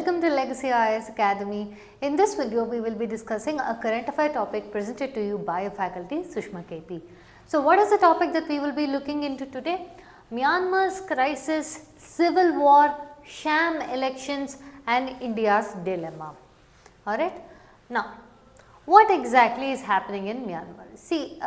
welcome to Legacy IAS Academy. In this video, we will be discussing a current affair topic presented to you by a faculty, Sushma KP. So, what is the topic that we will be looking into today? Myanmar's crisis, civil war, sham elections and India's dilemma. Alright. Now, what exactly is happening in Myanmar? See,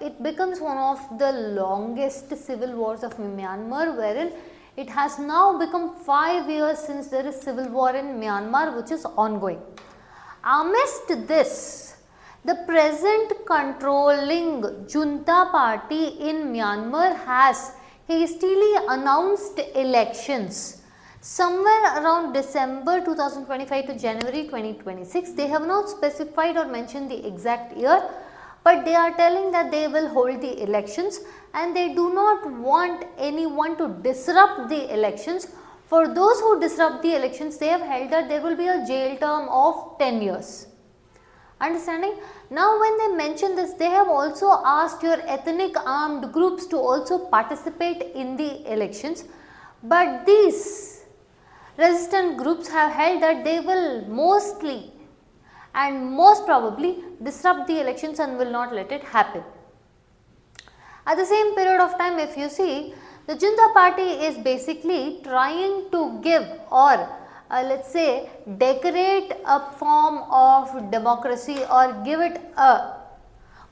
it becomes one of the longest civil wars of Myanmar, wherein it has now become 5 years since there is civil war in Myanmar, which is ongoing. Amidst this, the present controlling Junta party in Myanmar has hastily announced elections somewhere around December 2025 to January 2026. They have not specified or mentioned the exact year, but they are telling that they will hold the elections and they do not want anyone to disrupt the elections. For those who disrupt the elections, they have held that there will be a jail term of 10 years. Understanding? Now, when they mention this, they have also asked your ethnic armed groups to also participate in the elections, but these resistant groups have held that they will mostly and most probably disrupt the elections and will not let it happen. At the same period of time, if you see, the Junta party is basically trying to give or let us say decorate a form of democracy or give it a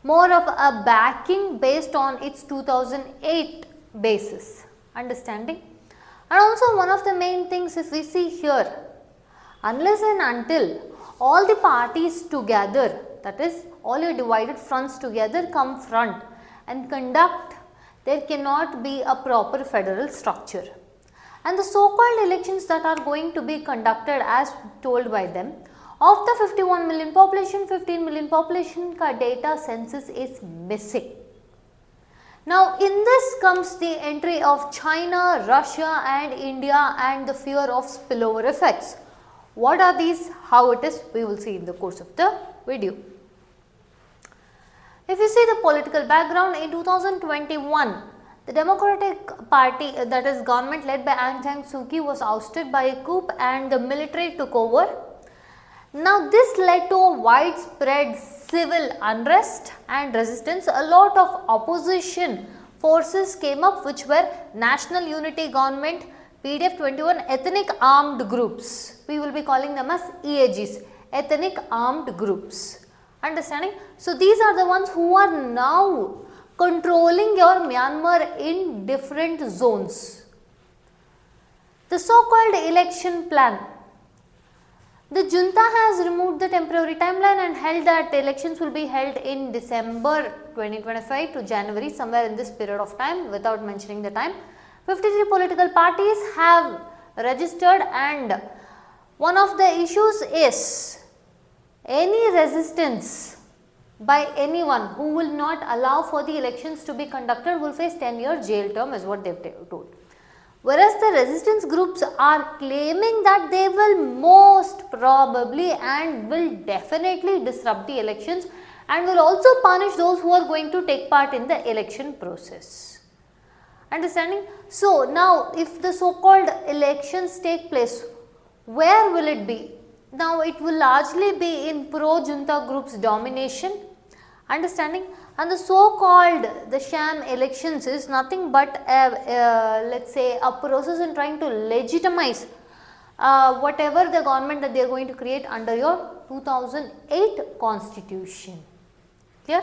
more of a backing based on its 2008 basis. Understanding? And also one of the main things, if we see here, unless and until all the parties together, that is all your divided fronts together come front and conduct, there cannot be a proper federal structure. And the so-called elections that are going to be conducted as told by them, of the 51 million population, 15 million population ka data census is missing. Now, in this comes the entry of China, Russia and India and the fear of spillover effects. What are these? How it is? We will see in the course of the video. If you see the political background, in 2021, the Democratic Party, that is government led by Aung San Suu Kyi, was ousted by a coup and the military took over. Now, this led to a widespread civil unrest and resistance. A lot of opposition forces came up, which were National Unity Government, PDF 21 ethnic armed groups. We will be calling them as EAGs, ethnic armed groups. Understanding? So, these are the ones who are now controlling your Myanmar in different zones. The so-called election plan. The junta has removed the temporary timeline and held that the elections will be held in December 2025 to January, somewhere in this period of time, without mentioning the time. 53 political parties have registered, and one of the issues is any resistance by anyone who will not allow for the elections to be conducted will face 10-year jail term, is what they have told. Whereas the resistance groups are claiming that they will most probably and will definitely disrupt the elections and will also punish those who are going to take part in the election process. Understanding? So, now if the so-called elections take place, where will it be? Now, it will largely be in pro-junta groups domination. Understanding? And the so-called the sham elections is nothing but let us say a process in trying to legitimize whatever the government that they are going to create under your 2008 constitution. Clear?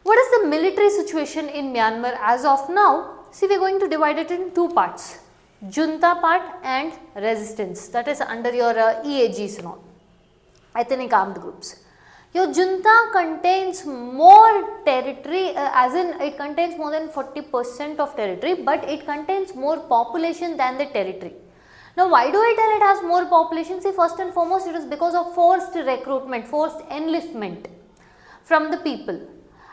What is the military situation in Myanmar as of now? See, we are going to divide it in two parts, junta part and resistance, that is under your EAGs and all, ethnic armed groups. Your junta contains more territory, as in it contains more than 40% of territory, but it contains more population than the territory. Now, why do I tell it has more population? See, first and foremost, it is because of forced recruitment, forced enlistment from the people.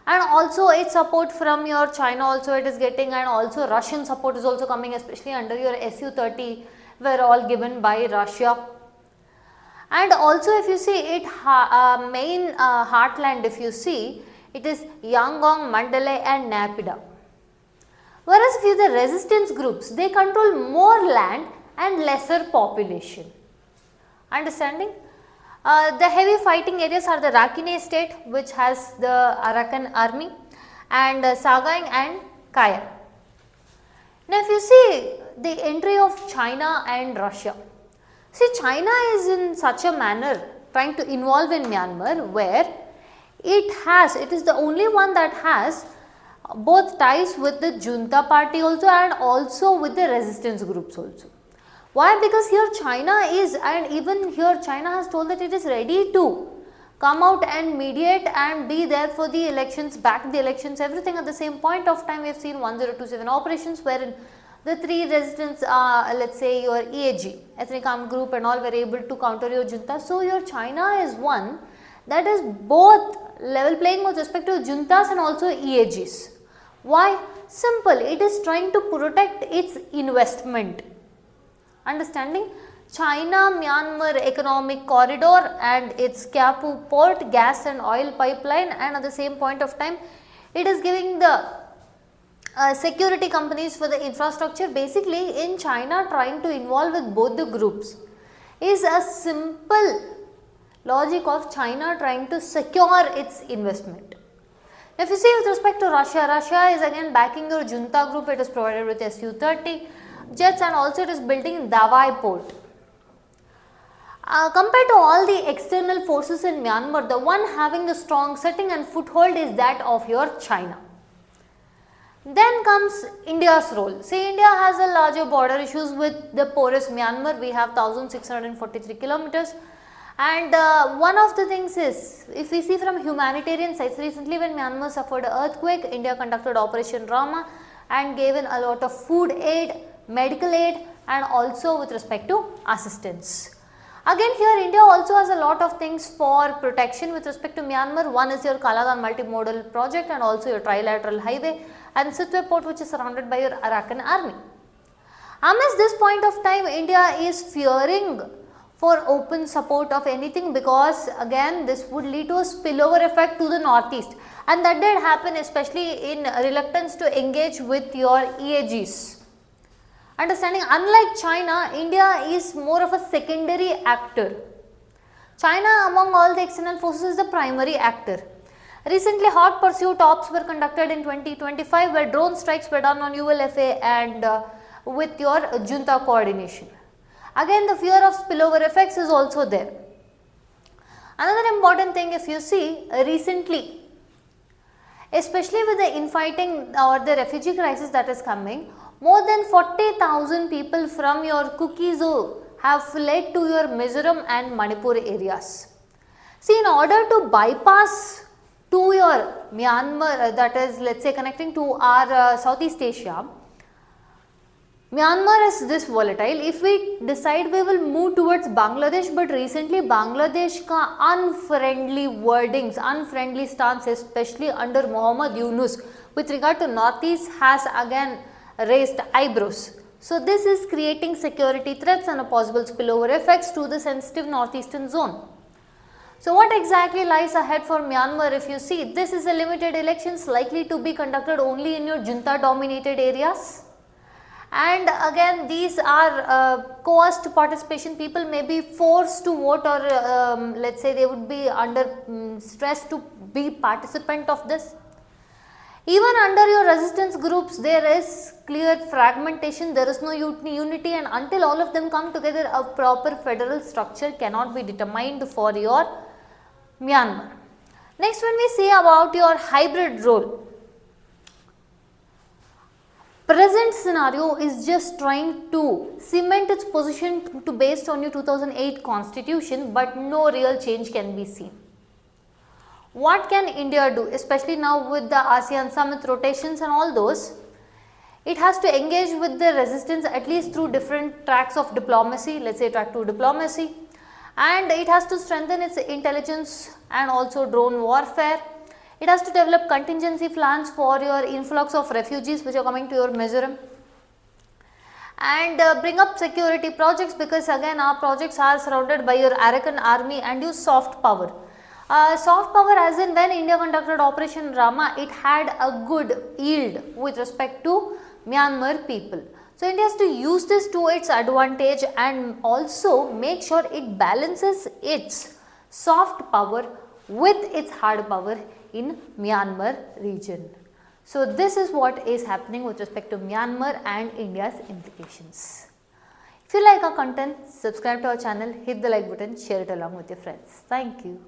And also its support from your China also it is getting, and also Russian support is also coming, especially under your Su-30 were all given by Russia. And also if you see it main heartland, if you see, it is Yangon, Mandalay and Naypyidaw. Whereas if you the resistance groups, they control more land and lesser population. Understanding? The heavy fighting areas are the Rakhine state, which has the Arakan army, and Sagaing and Kaya. Now, if you see the entry of China and Russia, see, China is in such a manner trying to involve in Myanmar where it is the only one that has both ties with the Junta party also and also with the resistance groups also. Why? Because here China is, and even here China has told that it is ready to come out and mediate and be there for the elections, back the elections, everything at the same point of time. We have seen 1027 operations wherein the three resistance, let's say your EAG, ethnic armed group and all, were able to counter your junta. So, your China is one that is both level playing with respect to juntas and also EAGs. Why? Simple, it is trying to protect its investment. Understanding? China Myanmar economic corridor and its Kapu port, gas and oil pipeline, and at the same point of time it is giving the security companies for the infrastructure. Basically, in China trying to involve with both the groups is a simple logic of China trying to secure its investment. If you see with respect to Russia, Russia is again backing your junta group. It is provided with Su-30 jets and also it is building Davai port. Compared to all the external forces in Myanmar, the one having the strong setting and foothold is that of your China. Then comes India's role. See, India has a larger border issues with the porous Myanmar. We have 1643 kilometers. And one of the things is, if we see from humanitarian sides, recently when Myanmar suffered an earthquake, India conducted Operation Rama and gave in a lot of food aid, medical aid and also with respect to assistance. Again here India also has a lot of things for protection with respect to Myanmar. One is your Kalagan multimodal project and also your trilateral highway and Sitwe port, which is surrounded by your Arakan army. Amidst this point of time, India is fearing for open support of anything, because again this would lead to a spillover effect to the northeast, and that did happen especially in reluctance to engage with your EAGs. Understanding, unlike China, India is more of a secondary actor. China among all the external forces is the primary actor. Recently hot pursuit ops were conducted in 2025 where drone strikes were done on ULFA and with your junta coordination. Again the fear of spillover effects is also there. Another important thing, if you see recently, especially with the infighting or the refugee crisis that is coming, more than 40,000 people from your Kuki-Zo have fled to your Mizoram and Manipur areas. See, in order to bypass to your Myanmar, that is, let's say, connecting to our Southeast Asia, Myanmar is this volatile. If we decide we will move towards Bangladesh, but recently Bangladesh ka unfriendly wordings, unfriendly stance, especially under Muhammad Yunus with regard to Northeast, has again raised eyebrows. So, this is creating security threats and a possible spillover effects to the sensitive northeastern zone. So, what exactly lies ahead for Myanmar? If you see, this is a limited elections likely to be conducted only in your junta dominated areas, and again these are coerced participation. People may be forced to vote, or let's say they would be under stress to be participant of this. Even under your resistance groups, there is clear fragmentation, there is no unity, and until all of them come together, a proper federal structure cannot be determined for your Myanmar. Next, when we see about your hybrid role, present scenario is just trying to cement its position to based on your 2008 constitution, but no real change can be seen. What can India do, especially now with the ASEAN summit rotations and all those? It has to engage with the resistance at least through different tracks of diplomacy, let's say track 2 diplomacy, and it has to strengthen its intelligence and also drone warfare. It has to develop contingency plans for your influx of refugees which are coming to your Mizoram, and bring up security projects, because again our projects are surrounded by your Arakan army, and use soft power. Soft power as in when India conducted Operation Rama, it had a good yield with respect to Myanmar people. So India has to use this to its advantage and also make sure it balances its soft power with its hard power in Myanmar region. So this is what is happening with respect to Myanmar and India's implications. If you like our content, subscribe to our channel, hit the like button, share it along with your friends. Thank you.